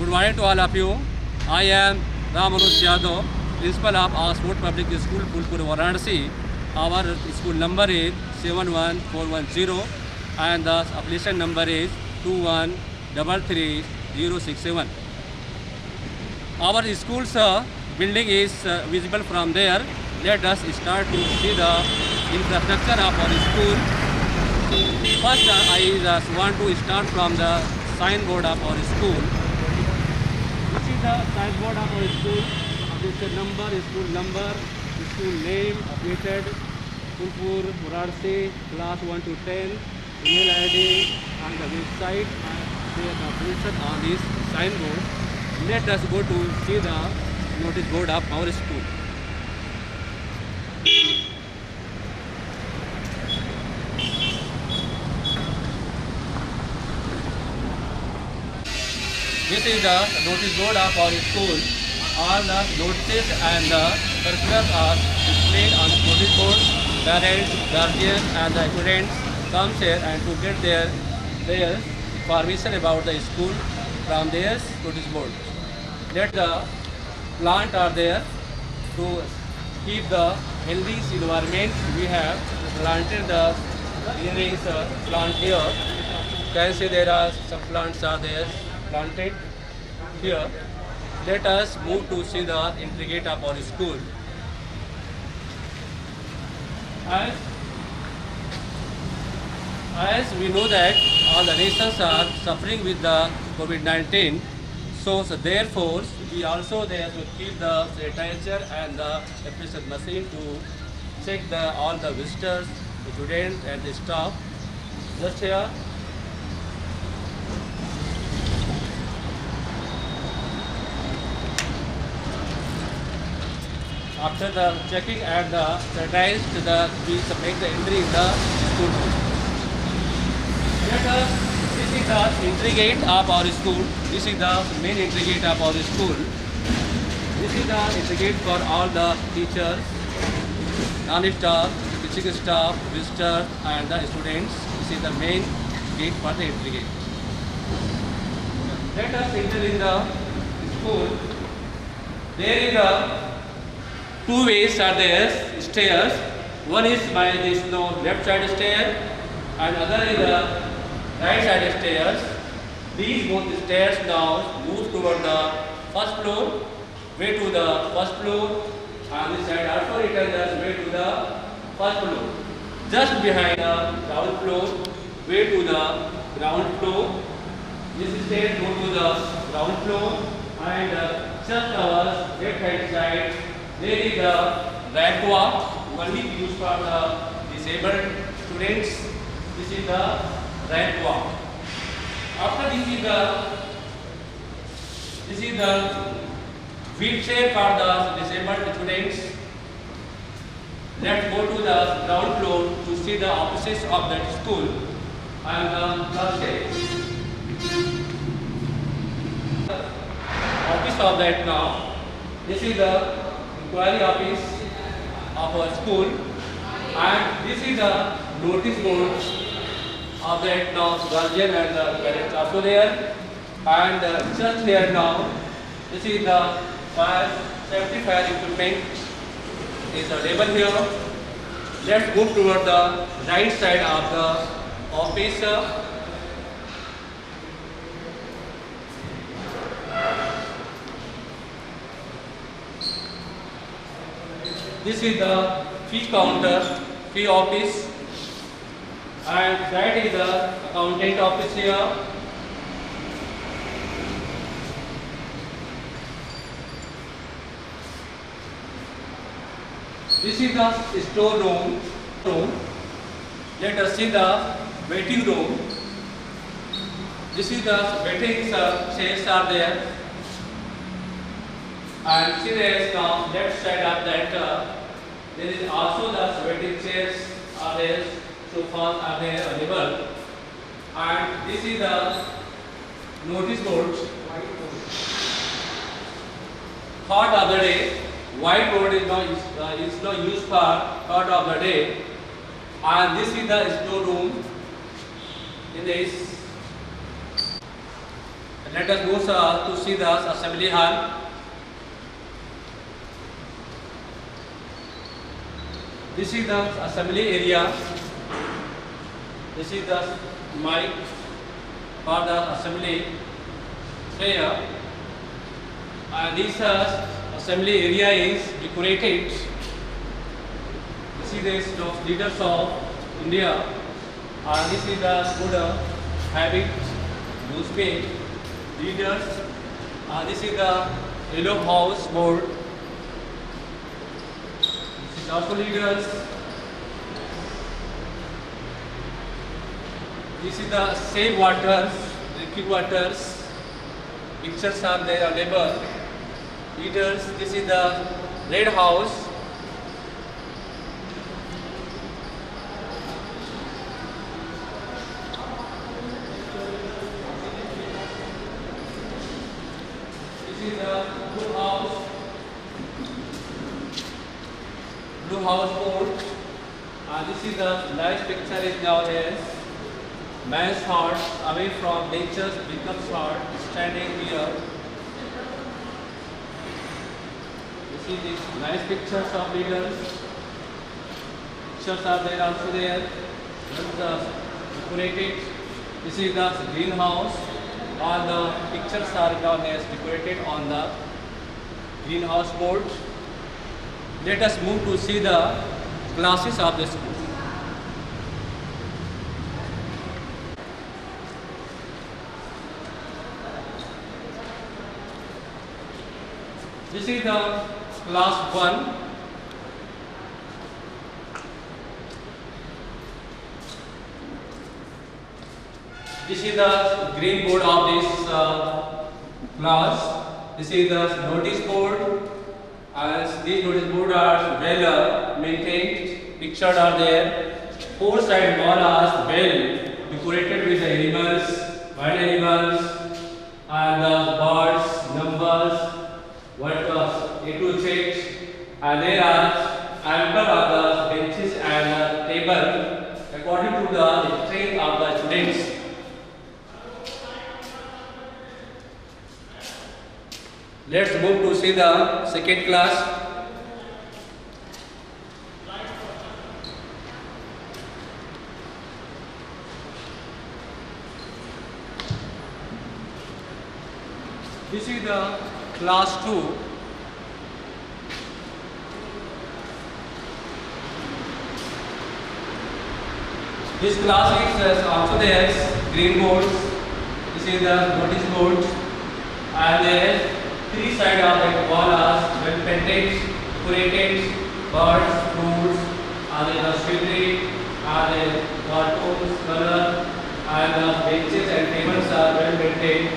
Good morning to all of you. I am Ram Manoj Yadav, Principal of Oxford Public School, Phulpur, Varanasi. Our school number is 71410 and the application number is 2133067. Our school's building is visible from there. Let us start to see the infrastructure of our school. First, I just want to start from the signboard of our school. This is the signboard of our school. This is the number, school name, updated, Phulpur, Varanasi, class 1 to 10, email ID, and the website, and they are posted on this signboard. Let us go to see the notice board of our school. This is the notice board of our school. All the notices and the circulars are displayed on the notice board. Parents, guardians and the students come here and to get their information about the school from their notice board. Let the plant are there to keep the healthy environment. We have planted the greenery plant here. You can see there are some plants are there planted here. Let us move to see the entry gate of our school. As we know that all the nations are suffering with the COVID-19, so therefore we also there to keep the sanitizer and the efficient machine to check all the visitors, the students and the staff. Just here. After the checking and the sanitized, we make the entry in the school. This is the entry gate of our school. This is the main entry gate of our school. This is the entry gate for all the teachers, non-staff, teaching staff, visitors and the students. This is the main gate for the entry gate. Let us enter in the school. There is a two ways are there, stairs. One is by this left side stair and other is the right side stairs. These both stairs now move toward the first floor, way to the first floor, and this side also return the way to the first floor. Just behind the ground floor, way to the ground floor. This stairs go to the ground floor and just our left hand side there is the ramp walk, only used for the disabled students. This is the ramp walk. After this is the wheelchair for the disabled students. Let's go to the ground floor to see the offices of that school and the classrooms. Office of that now. This is the inquiry office of our school and this is the notice board of that now guardian and the parents also there and just here now this is the safety fire equipment is available here. Let's move toward the right side of the office. This is the fee counter, fee office, and that is the accountant office here. This is the store room. Let us see the waiting room. This is the waiting chairs are there. And see there is now left side of that there is also the waiting chairs are there, sofas are there available. And this is the notice board. Thought of the day, whiteboard is not used for thought of the day. And this is the store room. In this Let us move to see the assembly hall. This is the assembly area. This is the mic for the assembly here. And this assembly area is decorated. You see this those leaders of India. And this is the good habit, newspaper leaders. This is the yellow house board. This is also leaders. This is the save waters, drinking waters. Pictures are there available. Leaders. This is the red house. This is the blue house. Blue house board. This is the nice picture is nowadays. Man's heart away from nature becomes heart standing here. You see these nice pictures of leaders. Pictures are there also there. This is the decorated. This is the greenhouse. All the pictures are down as decorated on the greenhouse board. Let us move to see the classes of the school. This is the class 1. This is the green board of this class. This is the notice board. As these notice boards are well maintained, pictured are there. 4 side wall are well decorated with the animals, wild animals, and the birds, numbers. What A to Z, and there are ample of the benches and table according to the strength of the students. Let's move to see the second class. This is the class 2. This class is also there green boards. This is the notice boards, and there 3 sides of the wall are well painted, decorated, birds, fruits, and the scenery, and the cartoons, color, and the benches and tables are well maintained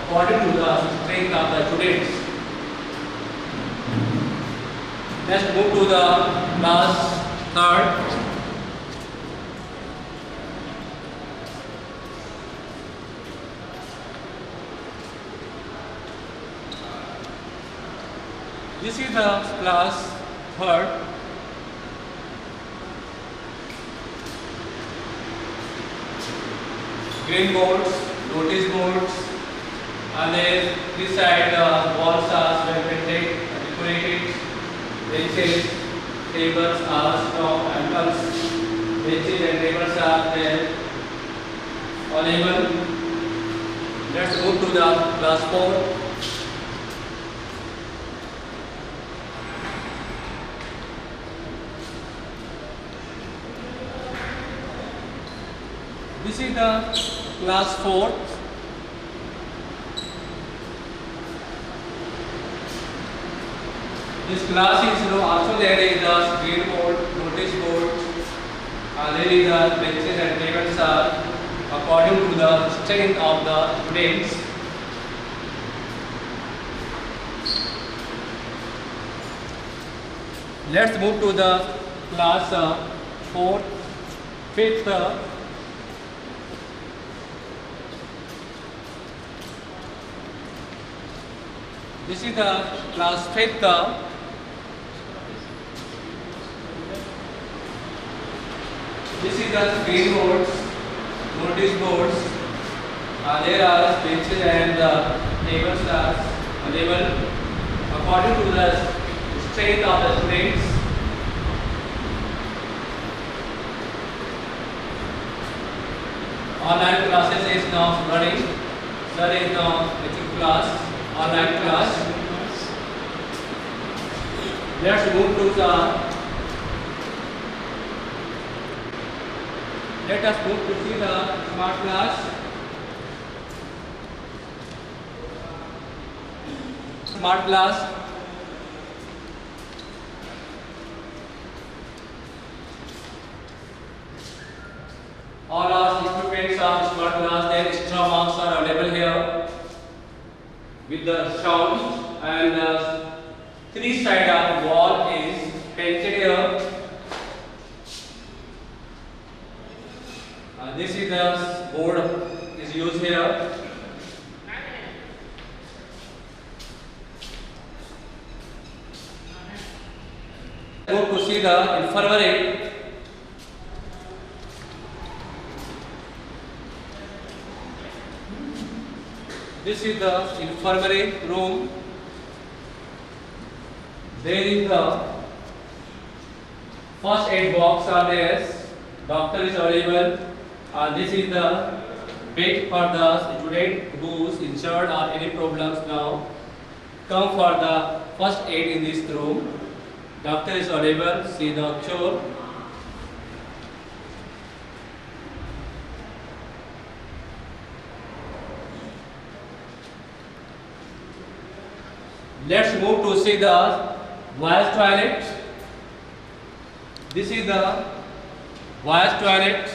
according to the strength of the students. Let's move to the class 3rd. This is the class 3rd. Green boards, notice boards, and then this side the walls are well painted, decorated. Benches, tables are strong angles. Benches and tables are there available. Let's move to the class 4. This is the class 4. This class is also there is the green board, notice board, there is the benches and tables are according to the strength of the students. Let's move to the class 4th, 5th. This is the class 5th. This is the green boards, notice boards, There are benches and tables are available according to the strength of the students. Online classes is now running. Sir is now taking class, online class. Let's move to the. Let us move to see the smart class. Smart class. All our equipments of smart class, their extra marks are available here with the sound, and three side of wall is painted here. This is the board is used here. Go to see the infirmary. This is the infirmary room. There is the first aid box are there. Doctor is available. This is the bed for the student who is injured or any problems now. Come for the first aid in this room. Doctor is available. See the cure. Let's move to see the boys' toilet. This is the boys' toilet.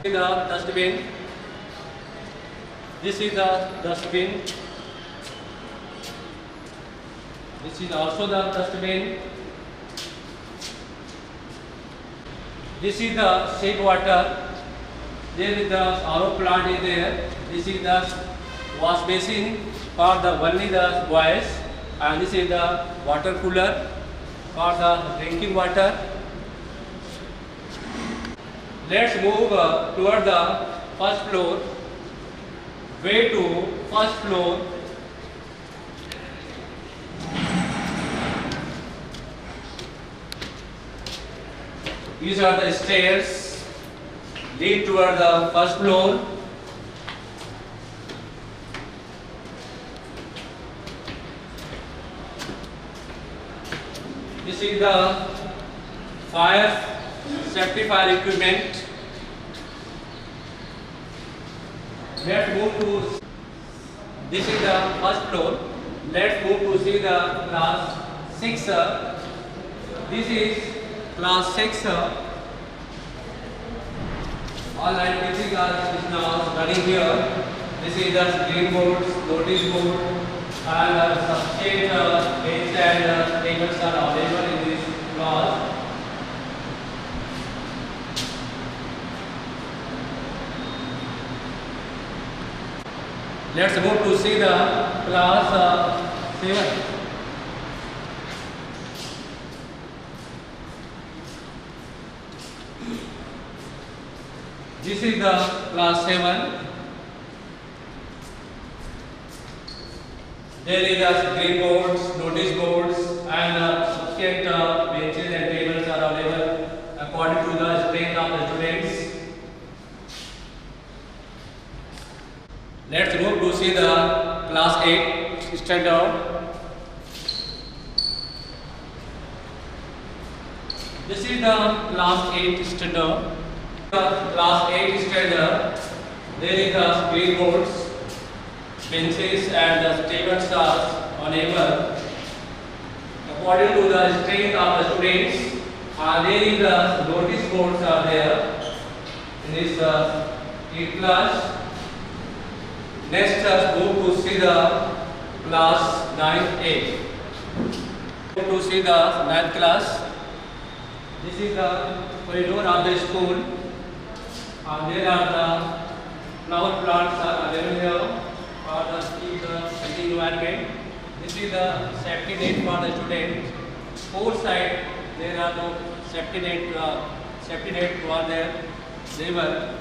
The dustbin. This is the dustbin. This is also the dustbin. This is the save water. There is the RO plant is there. This is the wash basin for the only the boys, and this is the water cooler for the drinking water. Let's move toward the first floor. Way to first floor. These are the stairs lead toward the first floor. This is the safety fire equipment. Let's move to. This is the first floor. Let's move to see the class 6. This is class 6. Online teaching is now running here. This is the green boards, notice board, and substrate bench and tables are available in this class. Let's move to see the class 7. This is the class 7. There is the green boards, notice boards, and substrate benches and tables are available according to the strength of the students. Let's move to see the class 8 standard. This is the class 8 standard. Class 8 standard. There is the green boards, benches, and the tables are available according to the strength of the students. There is the notice boards are there in this 8th class. Next, move to see the class 9A. Move to see the 9th class. This is the corridor of the school. There are the flower plants are available here for the sitting environment. This is the safety net for the students. Four side there are no safety net for their labor.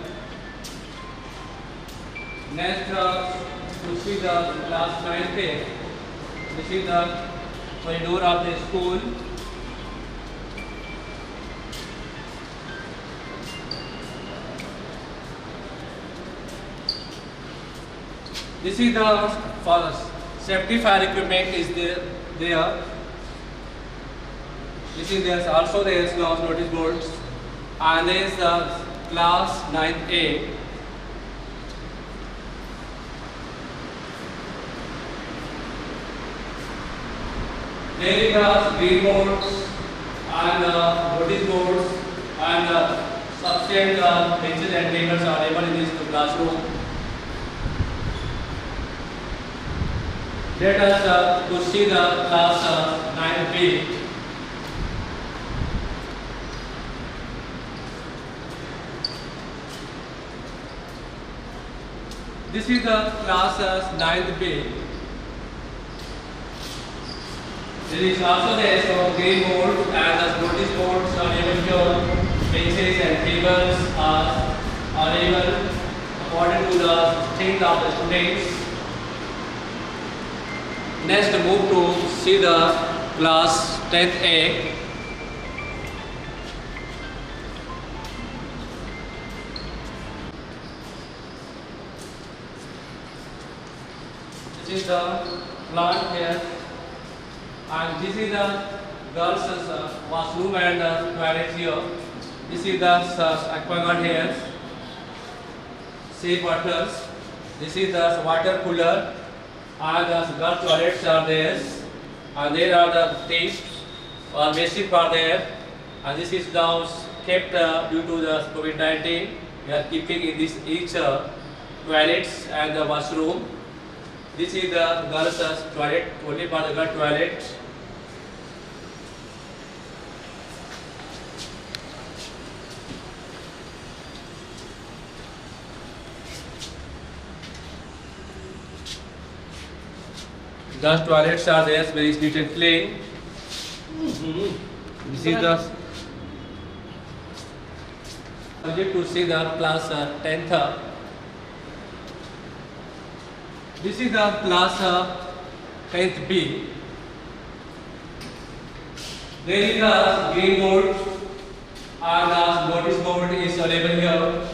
Next, to see the class 9th A. This is the corridor of the school. This is the first safety fire equipment is there. This is there also there is notice boards, and there is the class 9th A. There is the green boards and notice boards and sufficient benches and tables are available in this classroom. Let us to see the class 9B. This is the class 9B. There is also there some green boards and notice boards are able here. Benches and tables are able according to the strength of the students. Next, move to see the class 10th A. This is the plant here, and this is the girls' washroom and toilet here. This is the aquaguard here, safe waters. This is the water cooler. And the girls' toilets are there, and there are the taste or basic are there, and this is now kept due to the COVID-19. We are keeping in this each toilets and the washroom. This is the girls' toilet, only for the girl toilet. Girls' toilets are there, very neat and clean. This is the subject to see the class 10th. This is the class 10th B. There is a green board and a notice board is available here,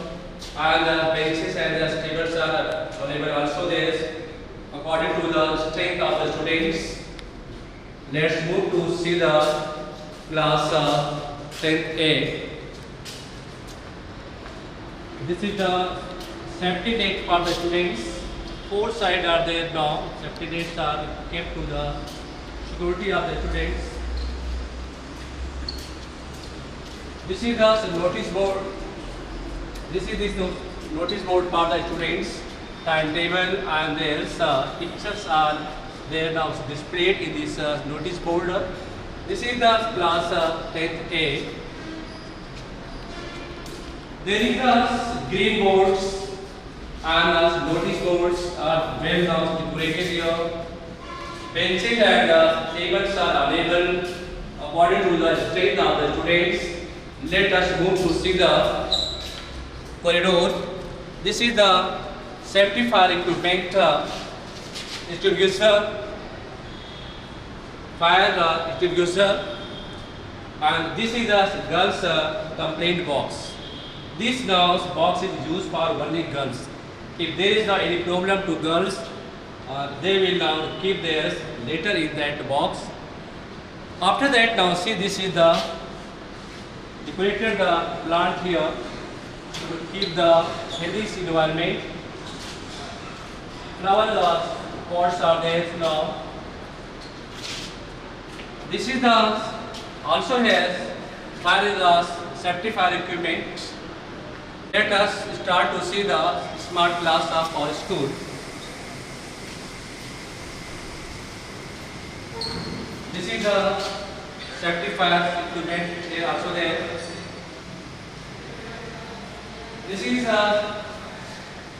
and the benches and the tables are available also there. According to the strength of the students. Let's move to see the class 10th A. This is the safety net for the students. Four sides are there now. Safety nets are kept to the security of the students. This is the notice board. This is this notice board for the students. Timetable and their pictures are there now displayed in this notice board. This is the class 10th A. There is the green boards and notice boards are well now decorated here. Benches and tables are available according to the strength of the students. Let us move to see the corridor. This is the safety fire equipment extinguisher, fire extinguisher, and this is the girls' complaint box. This now box is used for only girls. If there is any problem to girls, they will now keep theirs later in that box. After that, now see, this is the decorated plant here to keep the healthy environment. Flower pots are there now. This is the also has fire safety fire equipment. Let us start to see the smart class of our school. This is the safety fire equipment. They are also there. This is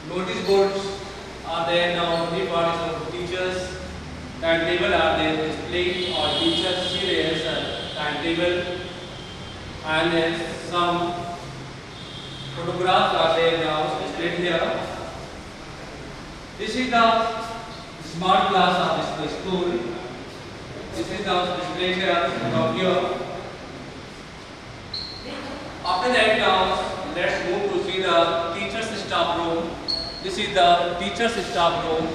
notice boards are there now only for some teachers, and table are there displaying or teachers see there and table, and some photographs are there now displayed here. This is the smart class of this school. This is now displayed here from here. After that, now let's move to see the teachers' staff room. This is the teachers' staff room.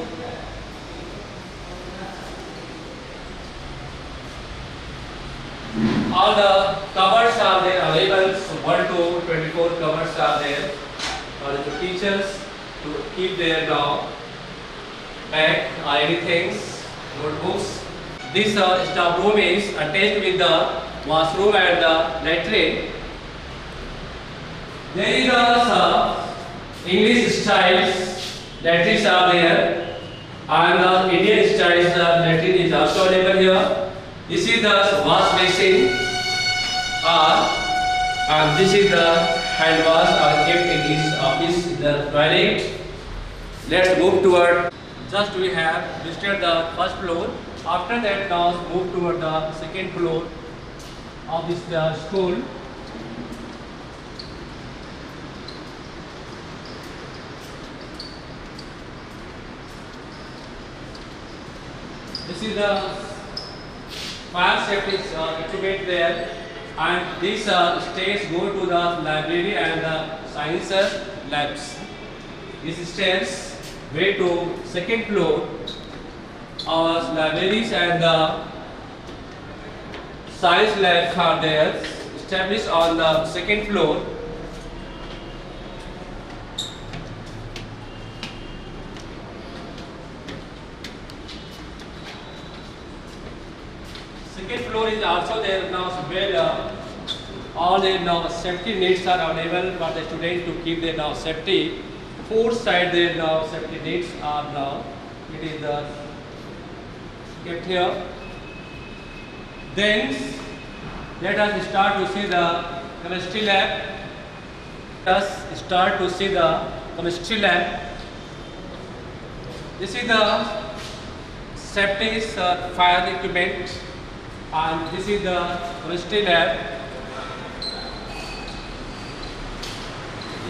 All the covers are there available. So 1 to 24 covers are there for the teachers to keep their bag or anything, notebooks. This staff room is attached with the washroom and the latrine. There is also English styles latrines are there, and the Indian styles latrine is also available here. This is the wash basin, and this is the hand wash are kept in this office, the toilet. Let's move toward. Just we have visited the first floor. After that, now move toward the second floor of this school. This is the fire safety equipment there, and these stairs go to the library and the science labs. These stairs way to second floor. Our libraries and the science labs are there, established on the second floor. Second floor is also there now, where all the safety needs are available for the students to keep their safety. Four side there safety needs are now. It is the kept here. Then let us start to see the chemistry lab. Let us start to see the chemistry lab. This is the safety fire equipment, and this is the chemistry lab.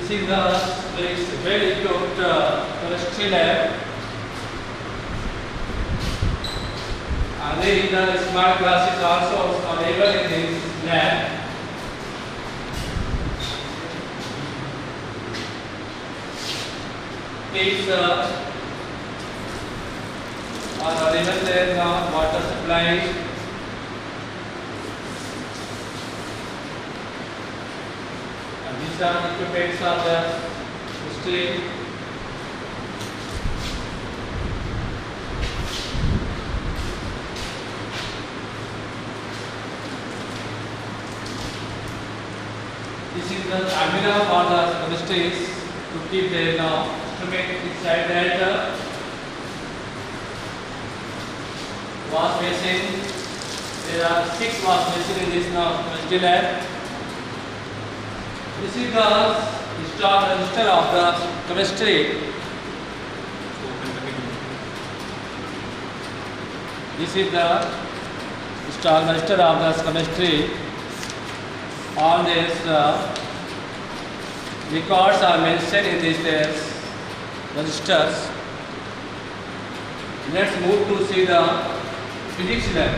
This is the very equipped chemistry lab. And there is the smart glasses also available in this lab. These are available there now, water supply. And these are equipments of the steel. This is the almirah for the chemistries to keep their instrument inside that wash basin. There are 6 wash basins in this chemistry lab. This is the stock register of the chemistry. This is the stock register of the chemistry. All these records are mentioned in these registers. Let's move to see the physics lab.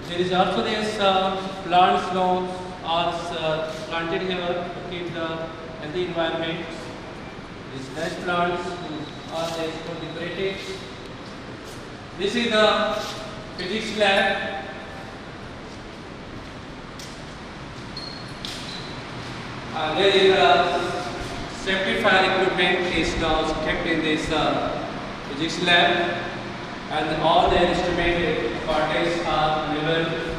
There is also this plants now are planted here to keep the healthy environment. These nice plants are there for decorated. This is the physics lab. There is a safety fire equipment is now kept in this physics lab, and all the instrument parts are available.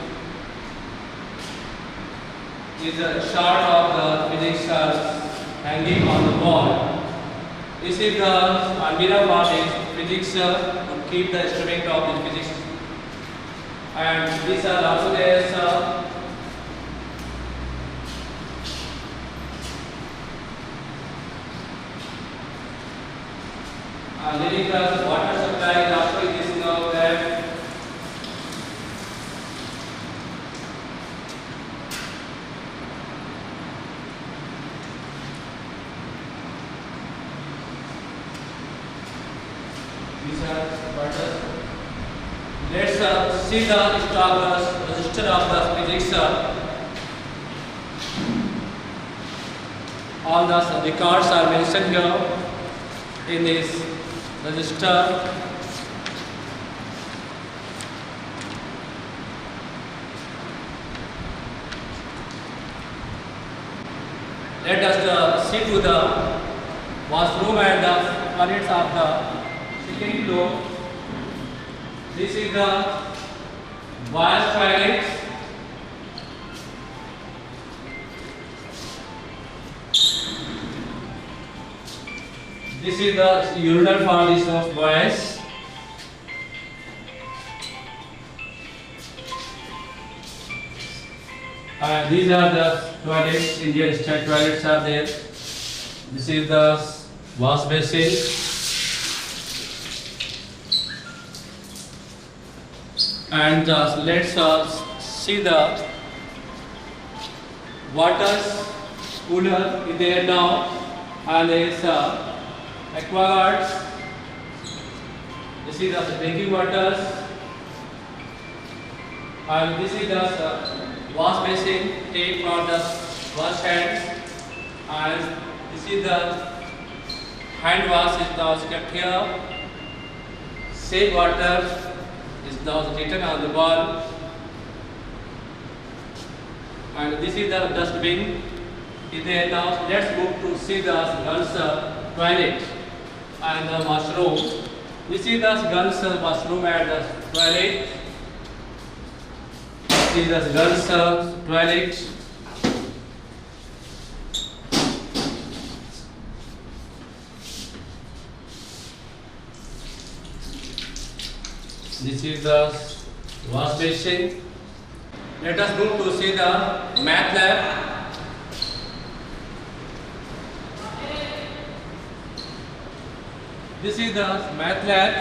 This is a chart of the physics hanging on the wall. This is the almirah part is physics to keep the instrument of the physics, and these are also there. Leading the water supply is also in this lab. These are waters. Let's see the stock register of the physics. All the records are mentioned here in this register. Let us see to the washroom and the toilets of the second floor. This is the boys' toilet. This is the urinal for this of boys. These are the toilets. Indian style toilets are there. This is the wash basin. And let's see the water cooler is there now, and there is aquaguards. This is the drinking waters, and this is the wash basin, tape for the wash hands, and this is the hand wash is now kept here. Save water is now written on the wall, and this is the dustbin is there now. Let's move to see the girls' toilet and the washroom. This is the girls' washroom and the toilet. This is the girls' toilet. This is the wash basin. Let us move to see the math lab. This is the math lab.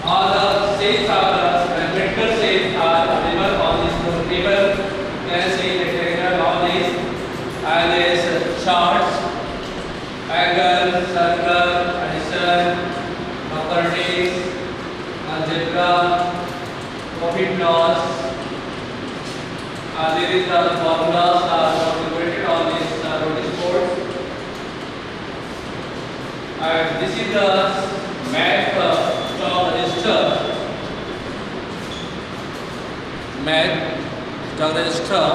All the sales are mathematical sales are available on this table. You can see the diagram of this, and there is charts, angle, circle, addition, properties, algebra, profit loss. There is the formulas are calculated on this notice board. And this is the math stock register. Math stock register.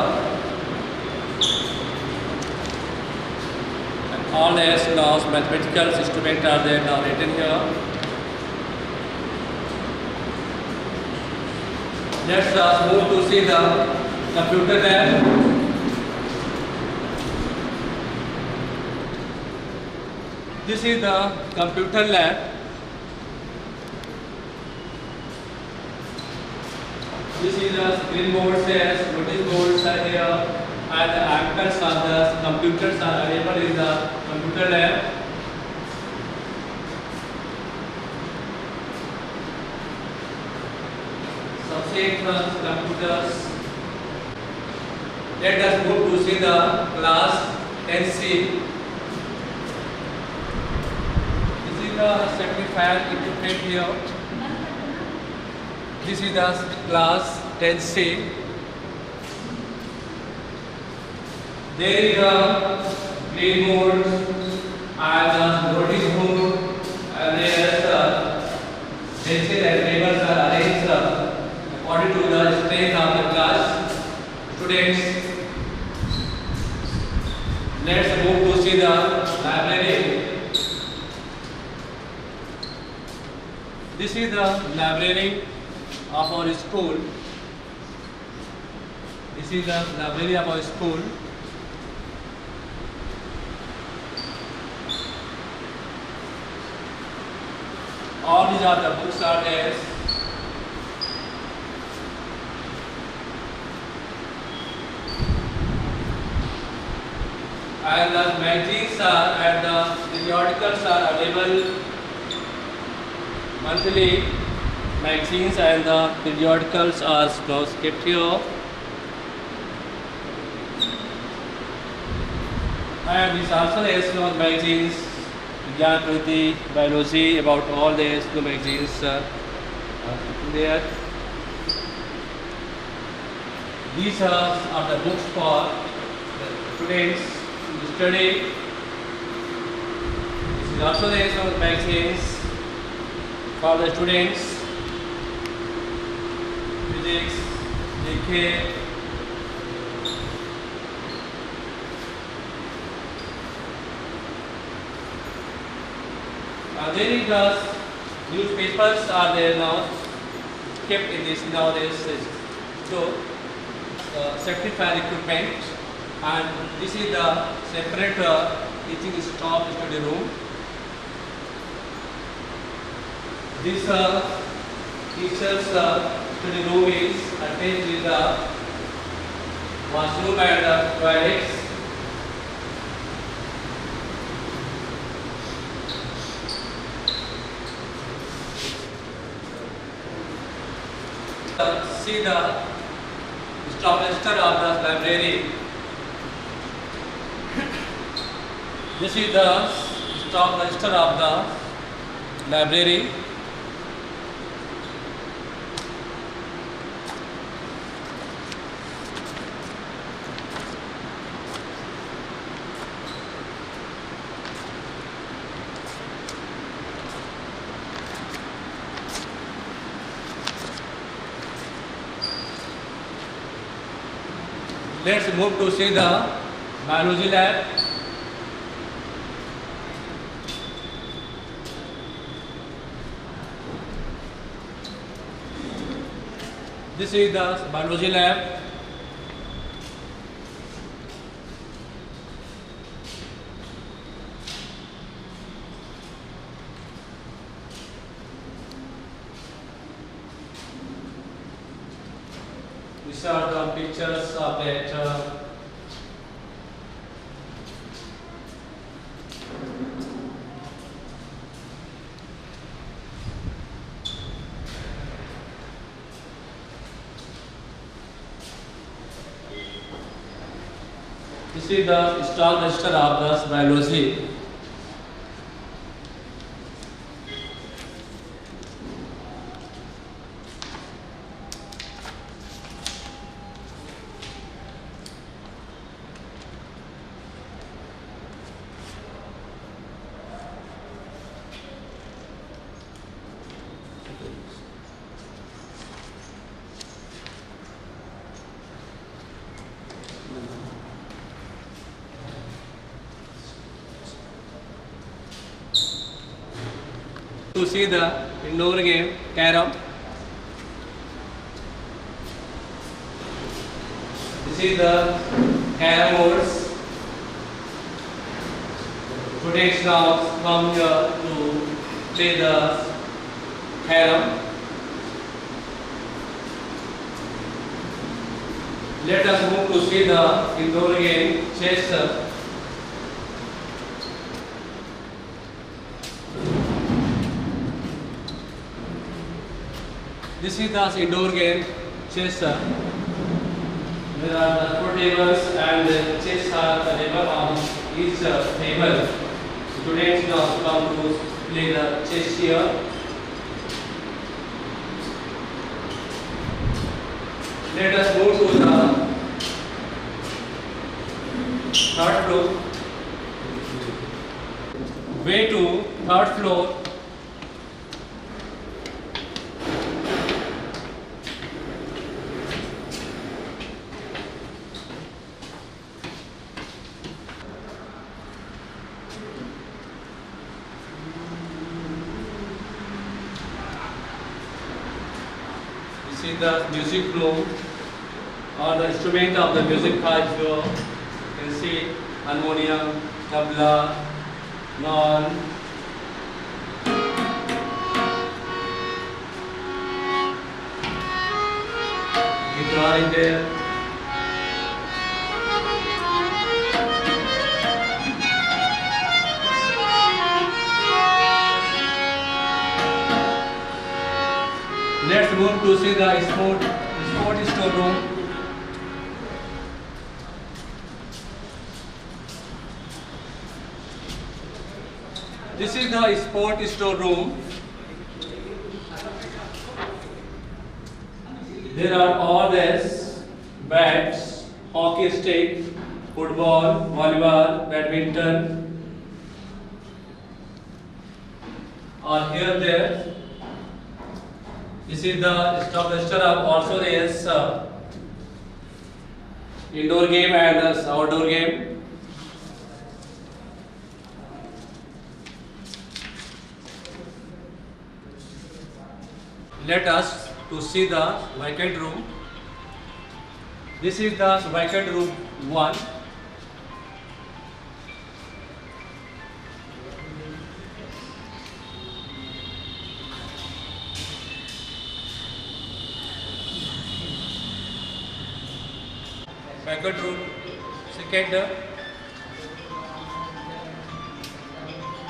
And all S laws, mathematical instruments are there now written here. Let's move to see the computer lab. This is the computer lab. This is the screen board says, notice boards are here, and the ampers of the computers are available in the computer lab. Subject computers. Let us move to see the class 10C. This is the simplifier equipment here. This is the class 10C. There is a green board and a notice board, and there is pencil and papers are arranged according to the strength of the class. Students, let's move to see the library. This is the library of our school. This is the library of our school. All these are the books are there. And the magazines are at the periodicals are available monthly magazines, and the periodicals are now kept here. And this also the SNO magazines, Vigyan Prati, Biology, about all the SNO magazines are there. These are the books for the students to study. This is also the SNO magazines for the students. Physics, GK. Then the newspapers are there now, kept in this nowadays. So, safety fire equipment, and this is the separate teaching staff study room. This teacher's study room is attached with the washroom and the toilets. See the staff register of the library. This is the staff register of the library. Let's move to see the biology lab. This is the biology lab. These are the pictures of that this is the staff register of the biology. To see the indoor game, carom. This is the carom boards. Students now come here to play the carom. Let us move to see the indoor game, chess. This is the indoor game, chess. There are the 4 tables and chess are available on each table. Students now come to play the chess here. Let us move to the third floor. Way to third floor. See the music room or the instrument of the music type. You can see harmonium, tabla, non, guitar in there. Let's move to see the sport storeroom. This is the sport storeroom. There are all this bats, hockey stick, football, volleyball, badminton are here there. This is the stock register of also there is indoor game and outdoor game. Let us to see the vacant room. This is the vacant room 1. Vacant room 2nd.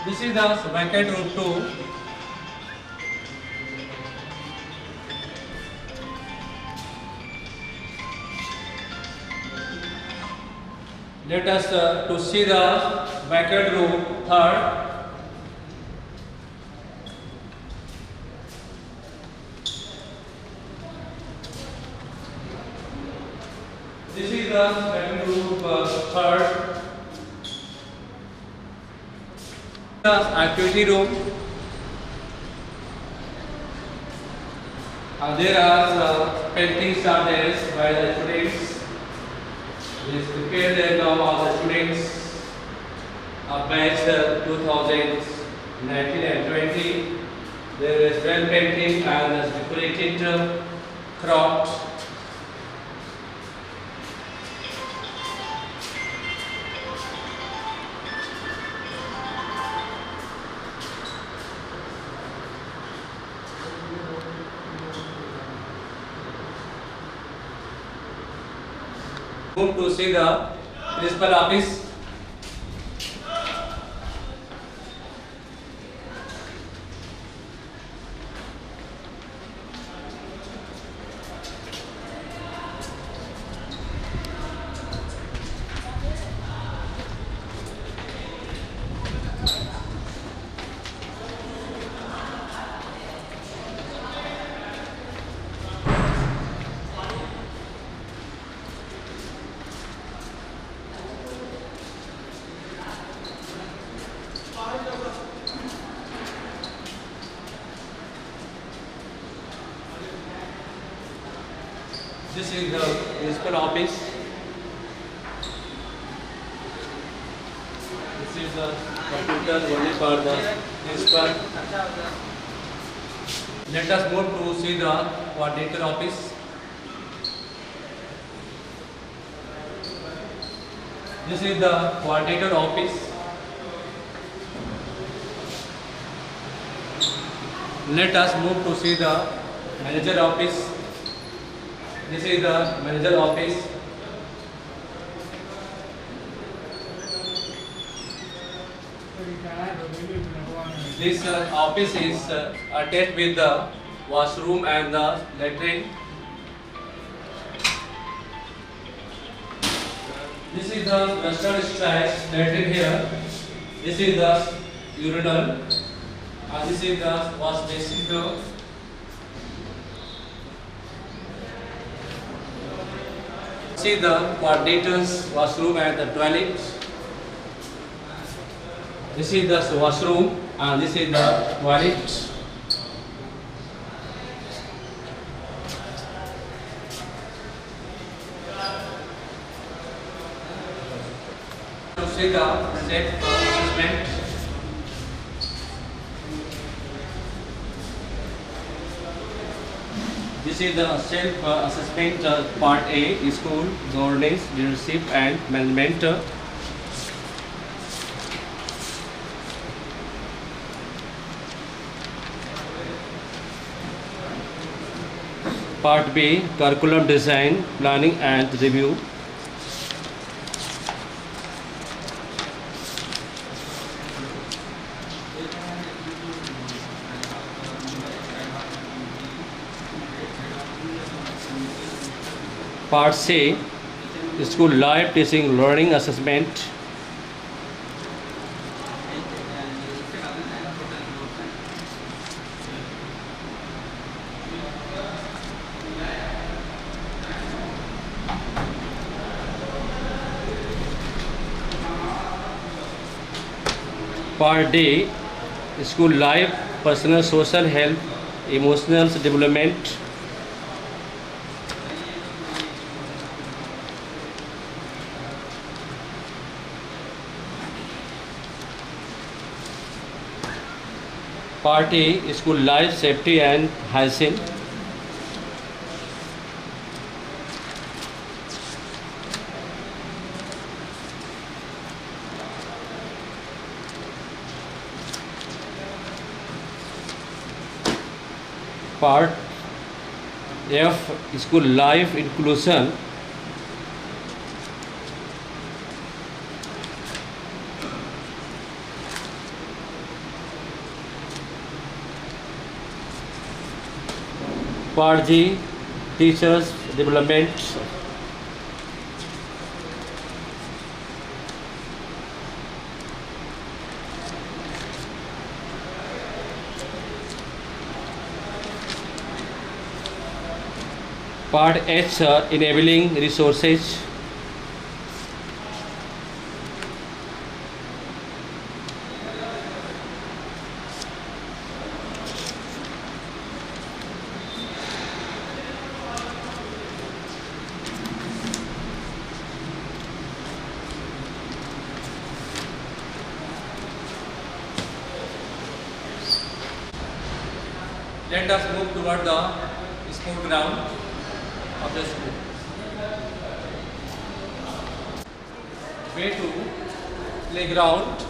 This is the vacant room 2. Let us to see the vacant room 3rd. This is the vacant room 3rd. The activity room. There are paintings are there by the students. Let's prepare the now of the students of batch 2019 and 20. There is well painting and decorated craft. Move to see the principal office. This is the principal office. This is the computer only for the principal. Let us move to see the coordinator office. This is the coordinator office. Let us move to see the manager office. This is the manager office. This office is attached with the washroom and the latrine. This is the western style latrine here. This is the urinal. This is the wash basin door. See the coordinators washroom and the toilet. This is the washroom and this is the toilet. To see the self assessment. This is the self-assessment part A, school, governance, leadership and management. Part B, curriculum design, planning and review. Part C, School Life Teaching Learning Assessment. Part D, School Life Personal Social Health, Emotional Development. Part E, School Life Safety and Hygiene. Part F, School Life Inclusion. Part G, Teachers Development. Part H, Enabling Resources. Let us move toward the sport ground of the school. Way to playground.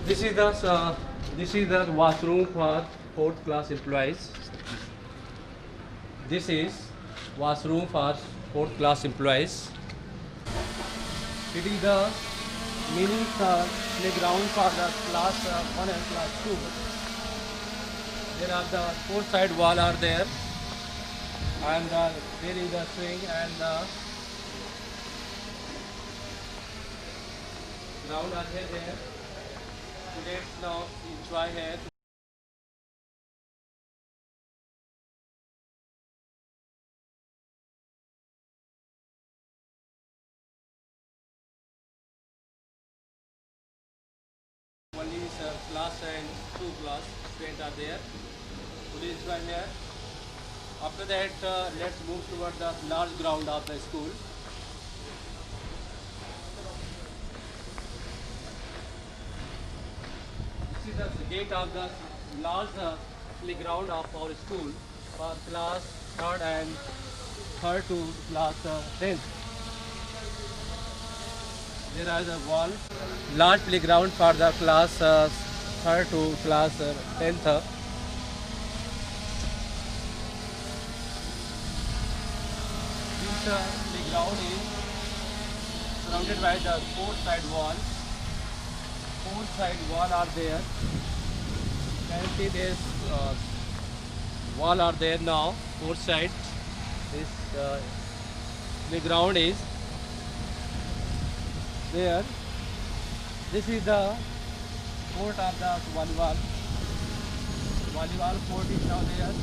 This is the washroom for fourth class employees. This is washroom for fourth class employees. It is the mini playground for the class 1 and class 2. There are the four side wall are there, and there is the swing and the ground are there. Students now enjoy here. Only class and 2 class students are there. Please join here. After that, let's move toward the large ground of the school. This is the gate of the large playground of our school for class 3rd and 3rd to class 10th. There is a wall, large playground for the class 3rd to class 10th. This playground is surrounded by the four side wall. Four side wall are there. You can see this wall are there now. Four side. This playground is there. This is the court of the volleyball. Volleyball court is now there.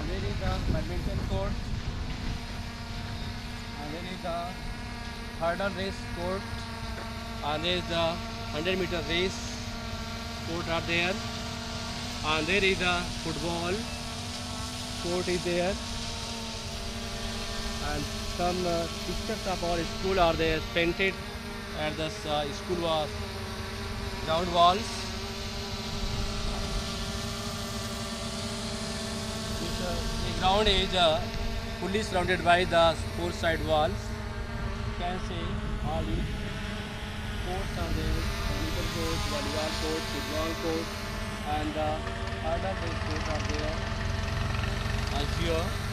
There is the badminton court, and there is the hurdle race court, and there is the 100-meter race court are there, and there is the football court is there, and some pictures of our school are there painted at the school was ground walls. This the ground is fully surrounded by the four side walls. You can see all these courts are there, badminton court, volleyball court, football court, and other courts are there as here.